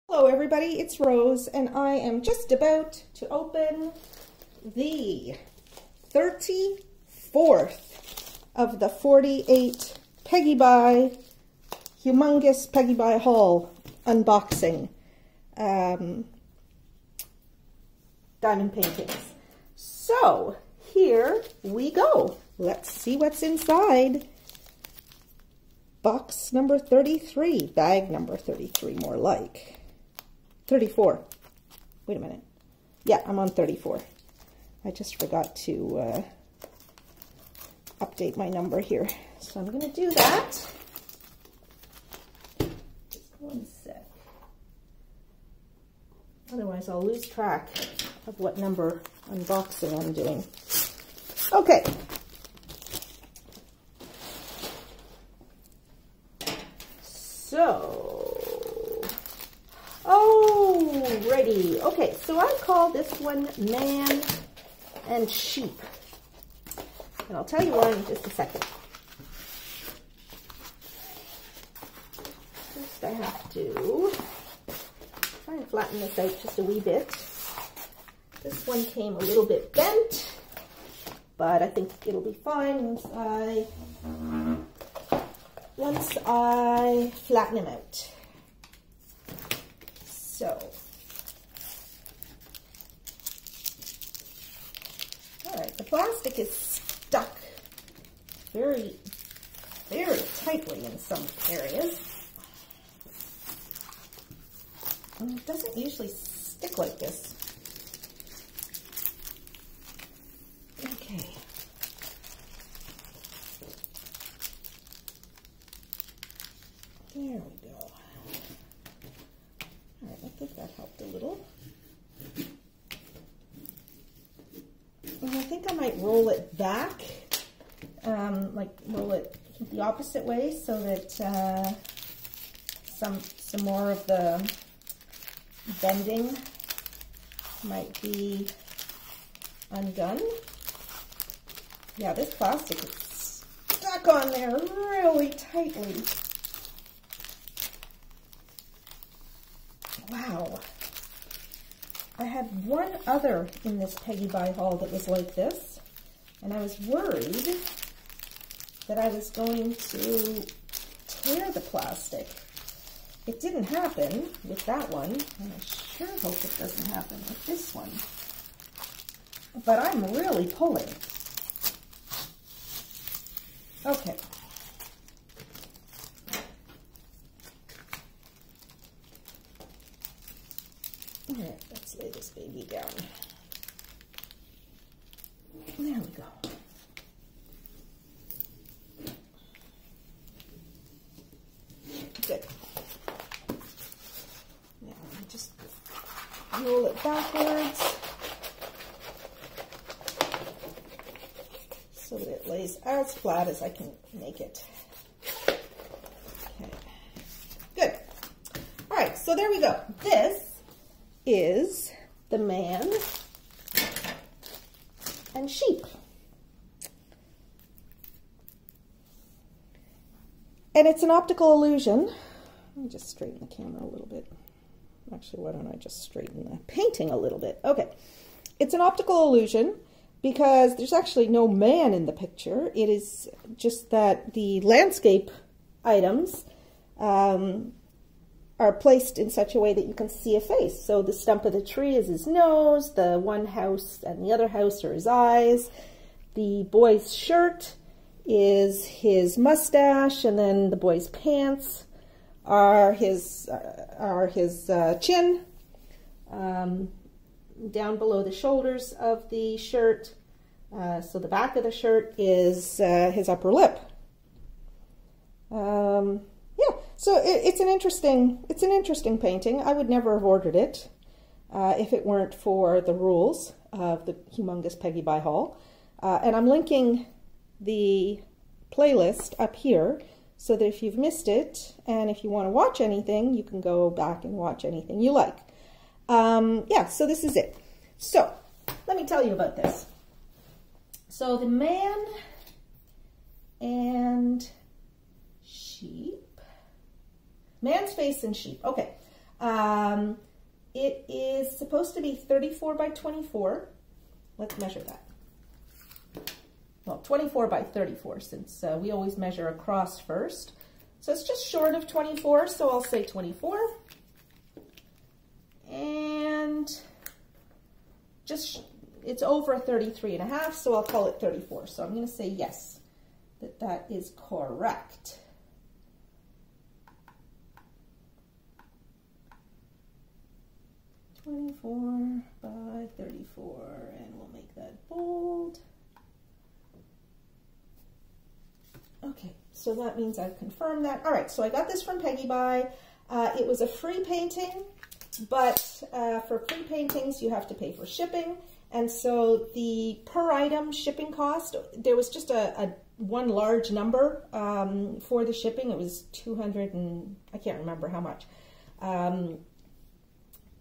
Hello everybody, it's Rose and I am just about to open the 34th of the 48 Peggy By Humongous Peggy By Haul unboxing diamond paintings. So here we go. Let's see what's inside. Box number 33, bag number 33 more like. 34. Wait a minute. Yeah, I'm on 34. I just forgot to update my number here. So I'm going to do that. Just one sec. Otherwise, I'll lose track of what number unboxing I'm doing. Okay. So... Alrighty. Okay, so I call this one Man and Sheep. And I'll tell you why in just a second. First I have to try and flatten this out just a wee bit. This one came a little bit bent, but I think it'll be fine once I flatten him out. So, all right, the plastic is stuck very, very tightly in some areas. And it doesn't usually stick like this. Okay. There we go. All right, I think that helped a little. And I think I might roll it back, like roll it the opposite way so that some more of the bending might be undone. Yeah, this plastic is stuck on there really tightly. Wow. I had one other in this Peggy By haul that was like this, and I was worried that I was going to tear the plastic. It didn't happen with that one, and I sure hope it doesn't happen with this one. But I'm really pulling. Okay. All right, let's lay this baby down. There we go. Good. Now I just roll it backwards so that it lays as flat as I can make it. Okay. Good. All right, so there we go. This is the Man and Sheep. And it's an optical illusion. Let me just straighten the camera a little bit. Actually, why don't I just straighten the painting a little bit? Okay. It's an optical illusion because there's actually no man in the picture. It is just that the landscape items are placed in such a way that you can see a face. So the stump of the tree is his nose, the one house and the other house are his eyes, the boy's shirt is his mustache, and then the boy's pants are his chin. Down below the shoulders of the shirt, so the back of the shirt is his upper lip. Yeah, so it's an interesting painting. I would never have ordered it if it weren't for the rules of the Humongous Peggy By haul. And I'm linking the playlist up here so that if you've missed it and if you want to watch anything, you can go back and watch anything you like. Yeah, so this is it. So let me tell you about this. So the Man and Sheep. Man's face and sheep. Okay. It is supposed to be 34 by 24. Let's measure that. Well, 24 by 34, since we always measure across first. So it's just short of 24, so I'll say 24. And just, it's over 33 and a half, so I'll call it 34. So I'm going to say yes, that is correct. (24 by 34), and we'll make that bold. Okay, so that means I've confirmed that. All right, so I got this from Peggy Buy. It was a free painting, but for free paintings, you have to pay for shipping. And so the per item shipping cost, there was just a one large number for the shipping. It was 200 and I can't remember how much. It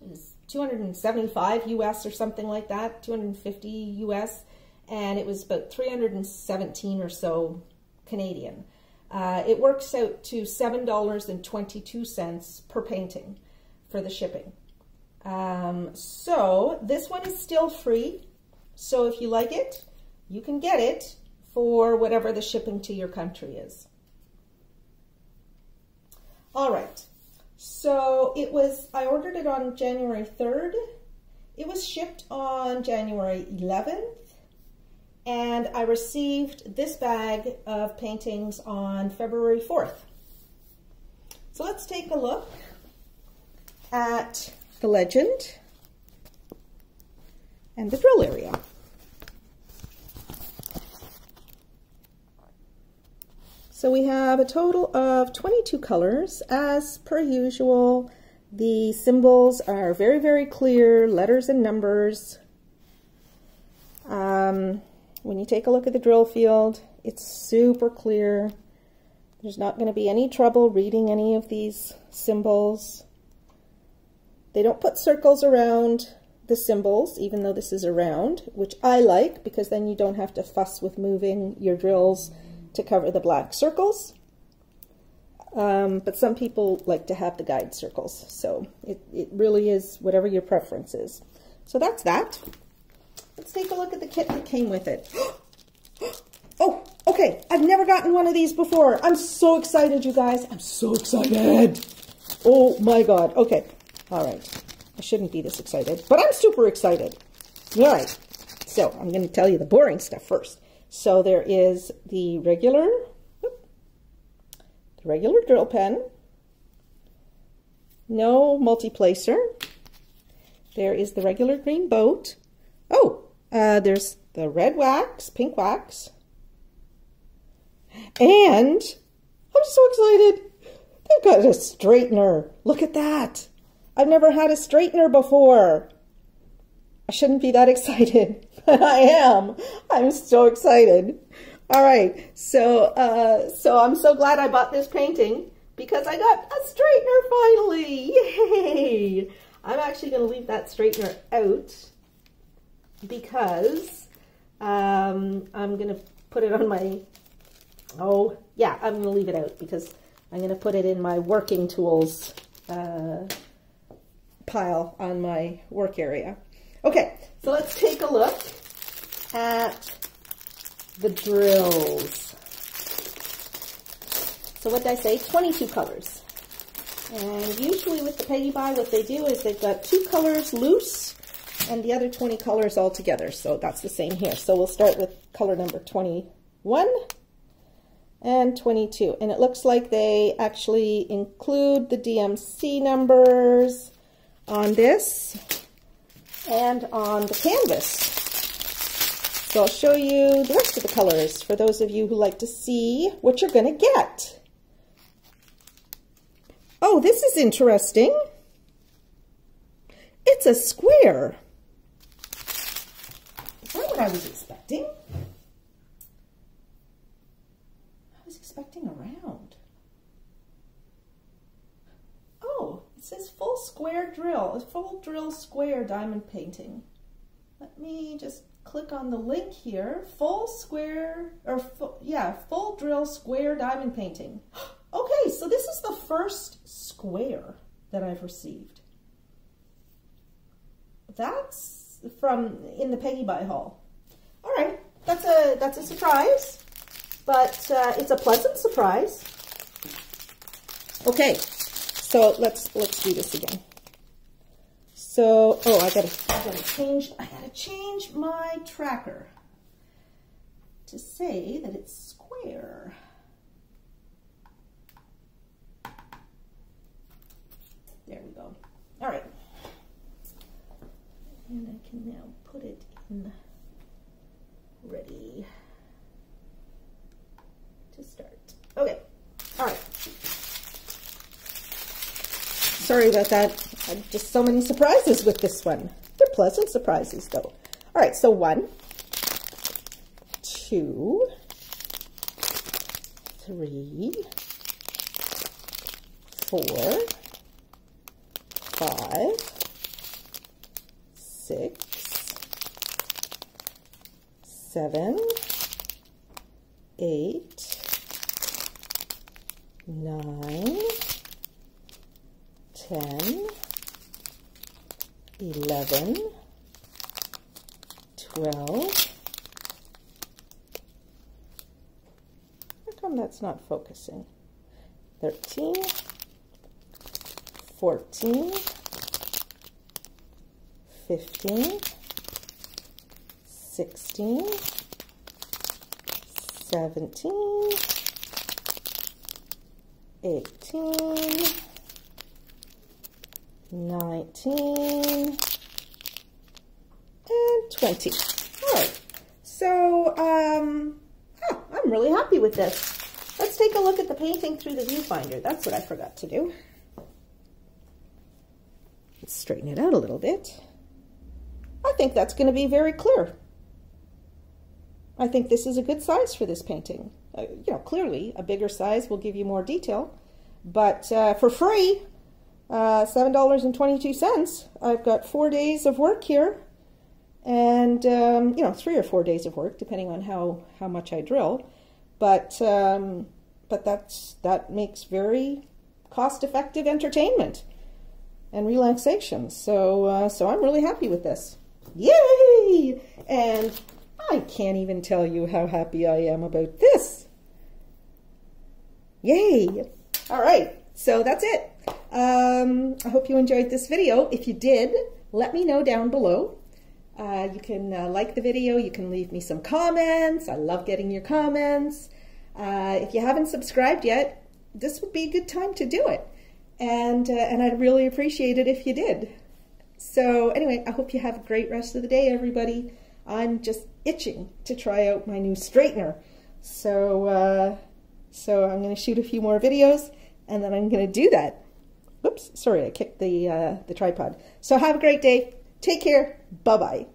was 275 US or something like that, 250 US, and it was about 317 or so Canadian. It works out to $7.22 per painting for the shipping. So this one is still free. So if you like it, you can get it for whatever the shipping to your country is. All right. So it was, I ordered it on January 3rd. It was shipped on January 11th. And I received this bag of paintings on February 4th. So let's take a look at the legend and the drill area. So we have a total of 22 colors. As per usual, the symbols are very, very clear, letters and numbers. When you take a look at the drill field, it's super clear. There's not going to be any trouble reading any of these symbols. They don't put circles around the symbols, even though this is a round, which I like because then you don't have to fuss with moving your drills to cover the black circles. But some people like to have the guide circles, so it really is whatever your preference is. So that's that. Let's take a look at the kit that came with it. Oh, okay. I've never gotten one of these before. I'm so excited, you guys. I'm so excited. Oh my God. Okay. All right. I shouldn't be this excited, but I'm super excited. All right. So I'm going to tell you the boring stuff first. So there is the regular drill pen. No multi-placer. There is the regular green boat. Oh, there's the red wax, pink wax. And I'm so excited. They've got a straightener. Look at that. I've never had a straightener before. I shouldn't be that excited, but I am. I'm so excited. All right, so I'm so glad I bought this painting because I got a straightener finally. Yay! I'm actually going to leave that straightener out because I'm going to put it on my, oh yeah, I'm going to leave it out because I'm going to put it in my working tools pile on my work area. Okay, so let's take a look at the drills. So what did I say? 22 colors. And usually with the Peggy Buy, what they do is they've got 2 colors loose and the other 20 colors all together. So that's the same here. So we'll start with color number 21 and 22. And it looks like they actually include the DMC numbers on this and on the canvas. So I'll show you the rest of the colors for those of you who like to see what you're going to get. Oh, this is interesting. It's a square. Is that what I was expecting? I was expecting a round. Oh, it says full square drill, a full drill square diamond painting. Let me just click on the link here. Full square, or full drill square diamond painting. Okay, so this is the first square that I've received. That's from in the Peggy Buy haul. All right, that's a surprise, but it's a pleasant surprise. Okay, so let's do this again. So, oh, I gotta change my tracker to say that it's square. There we go. All right. And I can now put it in ready to start. Okay. All right. Sorry about that. Just so many surprises with this one. They're pleasant surprises, though. All right, so 1, 2, 3, 4, 5, 6, 7, 8, 9, 10, 11, 12. How come that's not focusing? 13, 14, 15, 16, 17, 18, 19, and 20. All right, so I'm really happy with this. Let's take a look at the painting through the viewfinder. That's what I forgot to do. Let's straighten it out a little bit. I think that's going to be very clear. I think this is a good size for this painting. You know, clearly a bigger size will give you more detail, but for free, $7.22. I've got 4 days of work here, and you know, 3 or 4 days of work, depending on how much I drill. But that makes very cost-effective entertainment and relaxation. So so I'm really happy with this. Yay! And I can't even tell you how happy I am about this. Yay! All right, so that's it. I hope you enjoyed this video. If you did, let me know down below. You can like the video, you can leave me some comments. I love getting your comments. If you haven't subscribed yet, this would be a good time to do it. And I'd really appreciate it if you did. So anyway, I hope you have a great rest of the day, everybody. I'm just itching to try out my new straightener. So, so I'm going to shoot a few more videos, and then I'm going to do that. Oops, sorry, I kicked the tripod. So have a great day. Take care. Bye-bye.